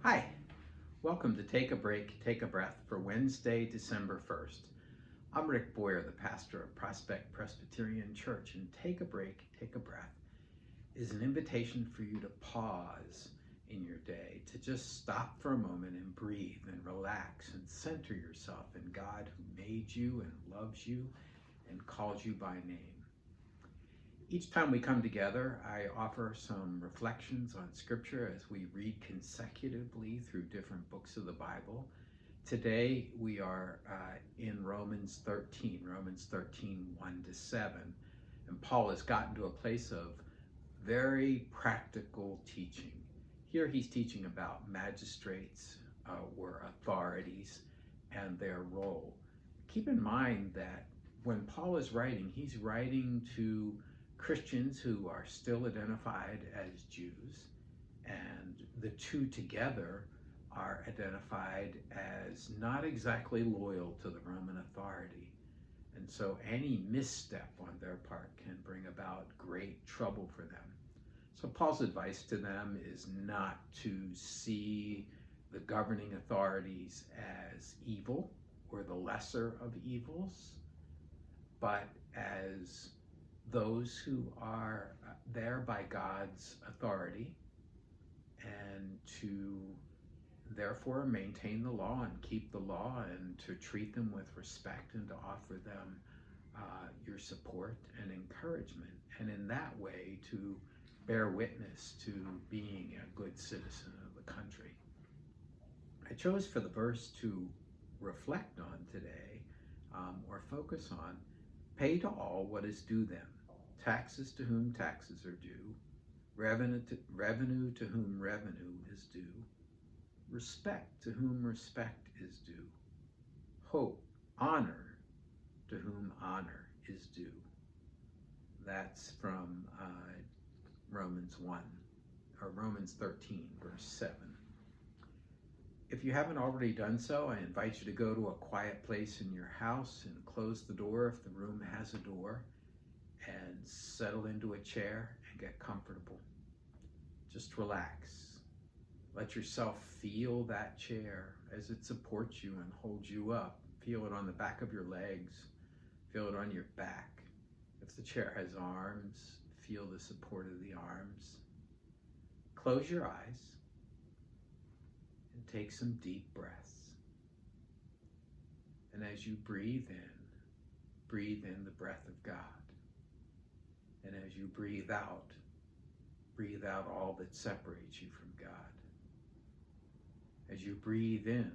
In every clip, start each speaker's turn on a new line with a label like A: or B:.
A: Hi, welcome to Take a Break, Take a Breath for Wednesday, December 1st. I'm Rick Boyer, the pastor of Prospect Presbyterian Church, and Take a Break, Take a Breath is an invitation for you to pause in your day, to just stop for a moment and breathe and relax and center yourself in God who made you and loves you and calls you by name. Each time we come together, I offer some reflections on Scripture as we read consecutively through different books of the Bible. Today we are in Romans 13, 1 to 7. And Paul has gotten to a place of very practical teaching. Here he's teaching about magistrates or authorities and their role. Keep in mind that when Paul is writing, he's writing to Christians who are still identified as Jews, and the two together are identified as not exactly loyal to the Roman authority. And so any misstep on their part can bring about great trouble for them. So Paul's advice to them is not to see the governing authorities as evil or the lesser of evils, but as those who are there by God's authority, and to therefore maintain the law and keep the law and to treat them with respect and to offer them your support and encouragement, and in that way to bear witness to being a good citizen of the country. I chose for the verse to reflect on today or focus on: pay to all what is due them, taxes to whom taxes are due, revenue to whom revenue is due, respect to whom respect is due, hope, honor to whom honor is due. That's from Romans 13, verse 7. If you haven't already done so, I invite you to go to a quiet place in your house and close the door if the room has a door, and settle into a chair and get comfortable. Just relax. Let yourself feel that chair as it supports you and holds you up. Feel it on the back of your legs. Feel it on your back. If the chair has arms, feel the support of the arms. Close your eyes and take some deep breaths. And as you breathe in the breath of God. And as you breathe out all that separates you from God. As you breathe in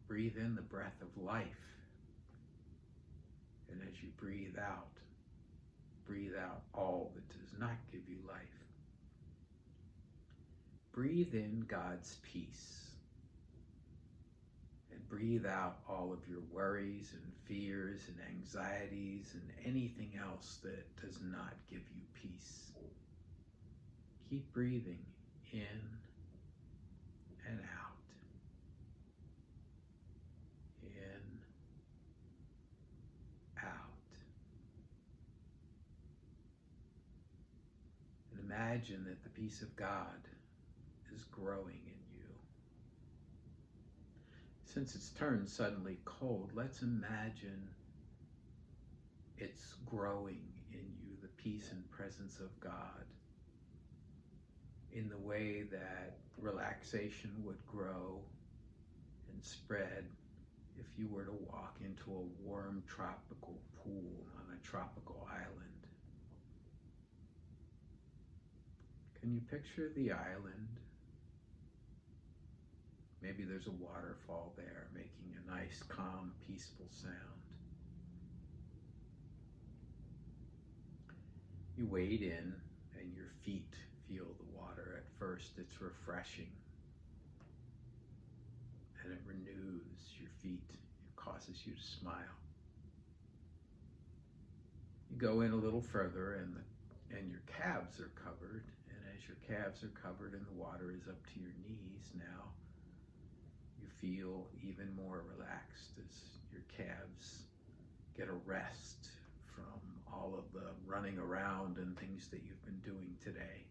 A: the breath of life. And as you breathe out all that does not give you life. Breathe in God's peace. And breathe out all of your worries and fears and anxieties and anything else that does not give you peace. Keep breathing in and out. In, out. And imagine that the peace of God is growing in you. Since it's turned suddenly cold, let's imagine it's growing in you, the peace and presence of God, in the way that relaxation would grow and spread if you were to walk into a warm tropical pool on a tropical island. Can you picture the island? Maybe there's a waterfall there making a nice, calm, peaceful sound. You wade in and your feet feel the water. At first it's refreshing and it renews your feet. It causes you to smile. You go in a little further and your calves are covered, and as your calves are covered and the water is up to your knees now, you feel even more relaxed as your calves get a rest from all of the running around and things that you've been doing today.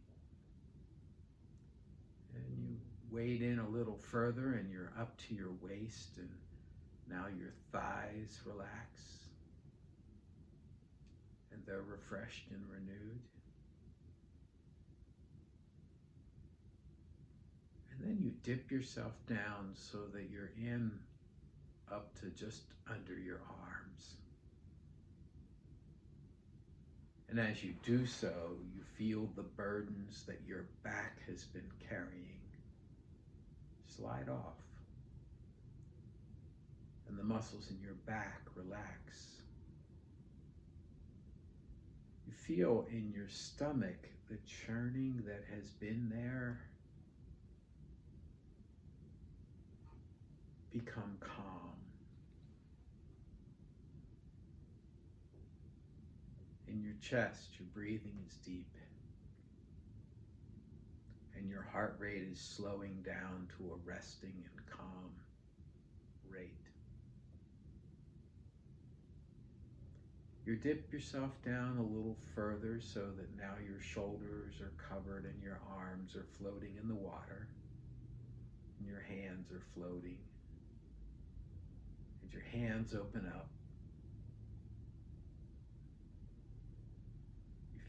A: And you wade in a little further and you're up to your waist, and now your thighs relax and they're refreshed and renewed. And then you dip yourself down so that you're in up to just under your arms. And as you do so, you feel the burdens that your back has been carrying slide off. And the muscles in your back relax. You feel in your stomach the churning that has been there become calm. In your chest, your breathing is deep, and your heart rate is slowing down to a resting and calm rate. You dip yourself down a little further so that now your shoulders are covered and your arms are floating in the water, and your hands are floating, and your hands open up.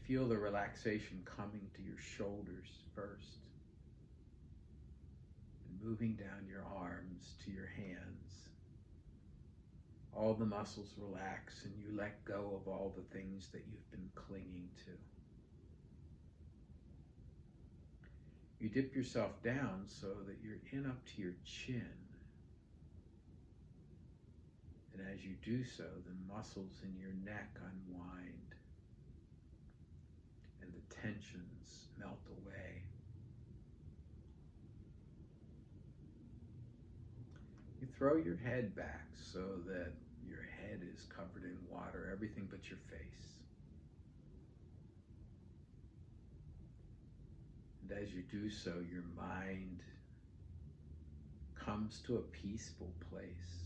A: Feel the relaxation coming to your shoulders first, and moving down your arms to your hands. All the muscles relax and you let go of all the things that you've been clinging to. You dip yourself down so that you're in up to your chin. And as you do so, the muscles in your neck unwind. And the tensions melt away. You throw your head back so that your head is covered in water, everything but your face. And as you do so, your mind comes to a peaceful place.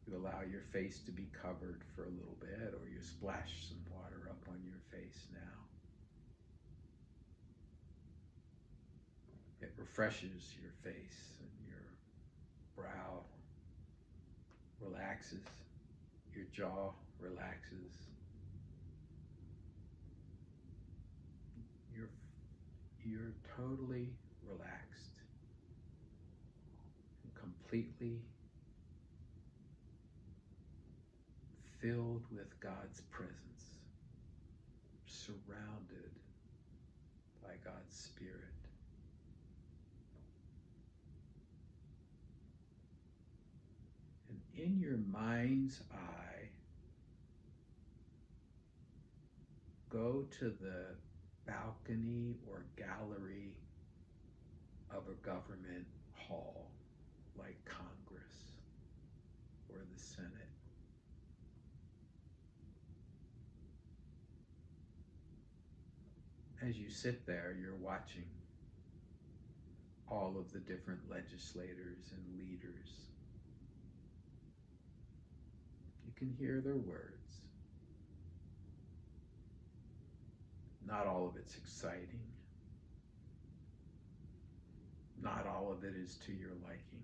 A: You allow your face to be covered for a little bit, or you splash some water up on your face now. It refreshes your face, and your brow relaxes, your jaw relaxes. You're totally relaxed and completely filled with God's presence, surrounded by God's Spirit. And in your mind's eye, go to the balcony or gallery of a government hall like Congress or the Senate. As you sit there, you're watching all of the different legislators and leaders. You can hear their words. Not all of it's exciting. Not all of it is to your liking.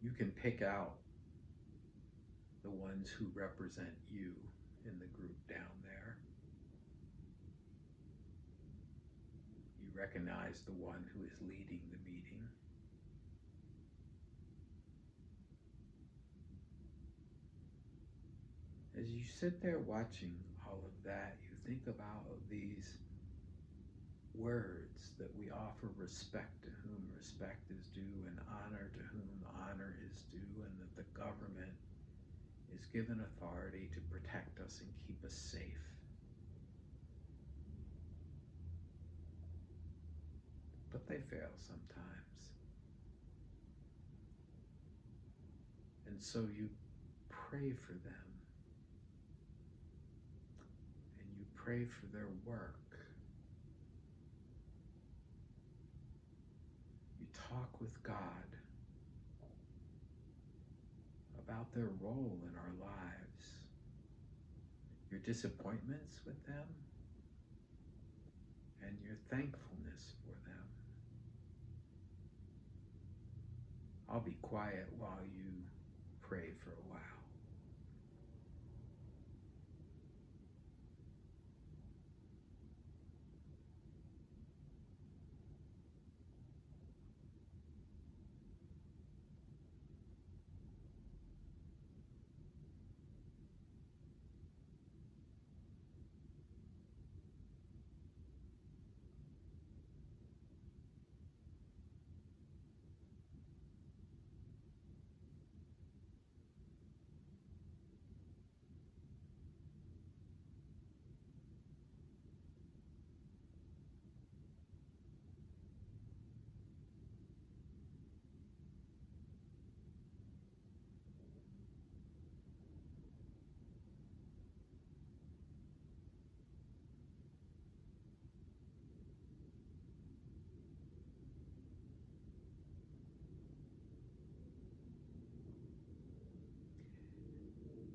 A: You can pick out the ones who represent you in the group down there. You recognize the one who is leading the meeting. As you sit there watching all of that, you think about these words that we offer respect to whom respect is due and honor to whom honor is due, and that the government is given authority to protect us and keep us safe. But they fail sometimes. And so you pray for them. And you pray for their work. You talk with God about their role in our lives. your disappointments with them, and your thankfulness for them. I'll be quiet while you pray for a while.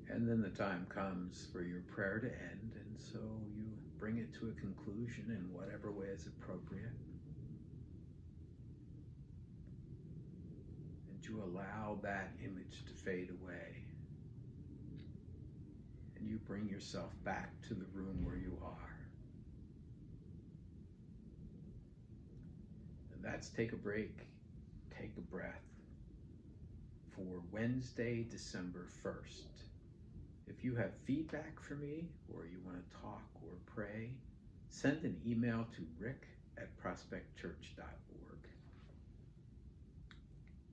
A: And then the time comes for your prayer to end, and so you bring it to a conclusion in whatever way is appropriate. And you allow that image to fade away. And you bring yourself back to the room where you are. And that's Take a Break, Take a Breath for Wednesday, December 1st. If you have feedback for me, or you want to talk or pray, send an email to rick@prospectchurch.org.